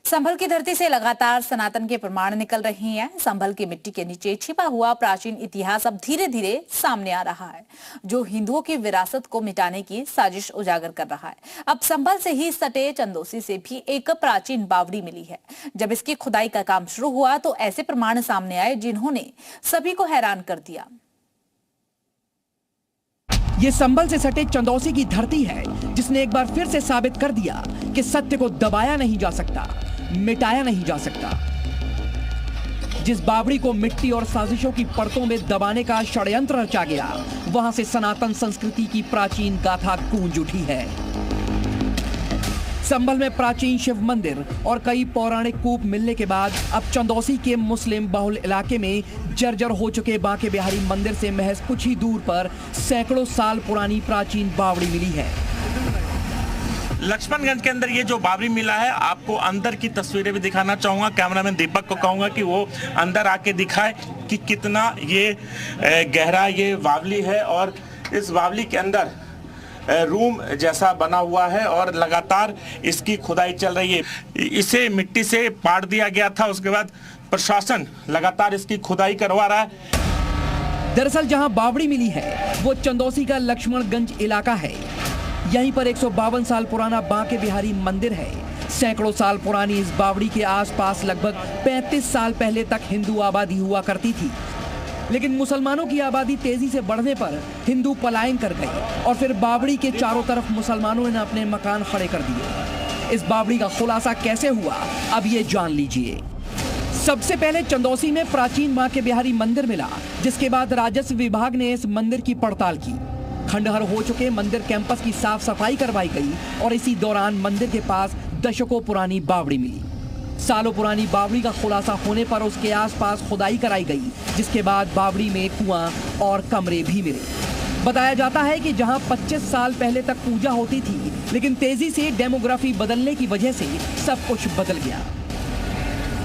संभल की धरती से लगातार सनातन के प्रमाण निकल रही हैं। संभल की मिट्टी के नीचे छिपा हुआ प्राचीन इतिहास अब धीरे धीरे सामने आ रहा है, जो हिंदुओं की विरासत को मिटाने की साजिश उजागर कर रहा है। अब संभल से ही सटे चंदौसी से भी एक प्राचीन बावड़ी मिली है। जब इसकी खुदाई का काम शुरू हुआ तो ऐसे प्रमाण सामने आए जिन्होंने सभी को हैरान कर दिया। ये संभल से सटे चंदौसी की धरती है, जिसने एक बार फिर से साबित कर दिया कि सत्य को दबाया नहीं जा सकता, मिटाया नहीं जा सकता। जिस बावड़ी को मिट्टी और साजिशों की परतों में दबाने का षड्यंत्र रचा गया, वहां से सनातन संस्कृति की प्राचीन गाथा गूंज उठी है। संभल में प्राचीन शिव मंदिर और कई पौराणिक कूप मिलने के बाद अब चंदौसी के मुस्लिम बहुल इलाके में जर्जर हो चुके बांके बिहारी मंदिर से महज कुछ ही दूर पर सैकड़ों साल पुरानी प्राचीन बावड़ी मिली है। लक्ष्मणगंज के अंदर ये जो बावड़ी मिला है, आपको अंदर की तस्वीरें भी दिखाना चाहूँगा। कैमरामैन दीपक को कहूँगा कि वो अंदर आके दिखाए कि कितना ये गहरा ये बावड़ी है और इस बावड़ी के अंदर रूम जैसा बना हुआ है और लगातार इसकी खुदाई चल रही है। इसे मिट्टी से पाट दिया गया था, उसके बाद प्रशासन लगातार इसकी खुदाई करवा रहा है। दरअसल जहां बावड़ी मिली है वो चंदौसी का लक्ष्मणगंज इलाका है। यहीं पर 152 साल पुराना बांके बिहारी मंदिर है। सैकड़ों साल पुरानी इस बावड़ी के आसपास लगभग 35 साल पहले तक हिंदू आबादी हुआ करती थी, लेकिन मुसलमानों की आबादी तेजी से बढ़ने पर हिंदू पलायन कर गए और फिर बावड़ी के चारों तरफ मुसलमानों ने अपने मकान खड़े कर दिए। इस बावड़ी का खुलासा कैसे हुआ, अब ये जान लीजिए। सबसे पहले चंदौसी में प्राचीन बांके बिहारी मंदिर मिला, जिसके बाद राजस्व विभाग ने इस मंदिर की पड़ताल की। खंडहर हो चुके मंदिर कैंपस की साफ सफाई करवाई गई और इसी दौरान मंदिर के पास दशकों पुरानी बावड़ी मिली। सालों पुरानी बावड़ी का खुलासा होने पर उसके आसपास खुदाई कराई गई, जिसके बाद बावड़ी में कुआं और कमरे भी मिले। बताया जाता है कि जहां 25 साल पहले तक पूजा होती थी, लेकिन तेजी से डेमोग्राफी बदलने की वजह से सब कुछ बदल गया।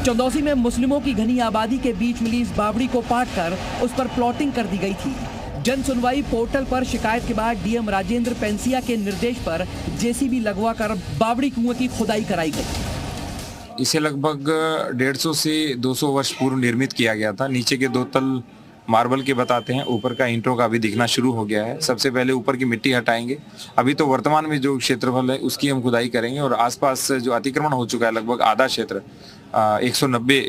चंदौसी में मुस्लिमों की घनी आबादी के बीच मिली इस बावड़ी को पाटकर उस पर प्लॉटिंग कर दी गई थी। जन सुनवाई पोर्टल पर शिकायत के बाद डीएम राजेंद्र पेंसिया के निर्देश पर जेसीबी लगवाकर बावड़ी कुआं की खुदाई कराई गई। इसे लगभग 150 से 200 वर्ष पूर्व निर्मित किया गया था। नीचे के 2 तल मार्बल के बताते हैं, ऊपर का ईंटों का अभी दिखना शुरू हो गया है। सबसे पहले ऊपर की मिट्टी हटाएंगे। अभी तो वर्तमान में जो क्षेत्रफल है उसकी हम खुदाई करेंगे और आसपास जो अतिक्रमण हो चुका है, लगभग आधा क्षेत्र 190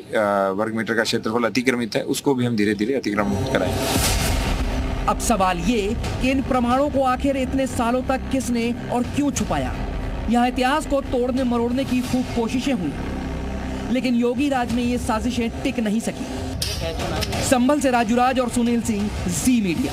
वर्ग मीटर का क्षेत्रफल अतिक्रमित है, उसको भी हम धीरे धीरे अतिक्रमण कराएंगे। अब सवाल ये कि इन प्रमाणों को आखिर इतने सालों तक किसने और क्यों छुपाया। यहाँ इतिहास को तोड़ने मरोड़ने की खूब कोशिशें हुई, लेकिन योगी राज में ये साजिशें टिक नहीं सकी। संभल से राजू राज और सुनील सिंह, जी मीडिया।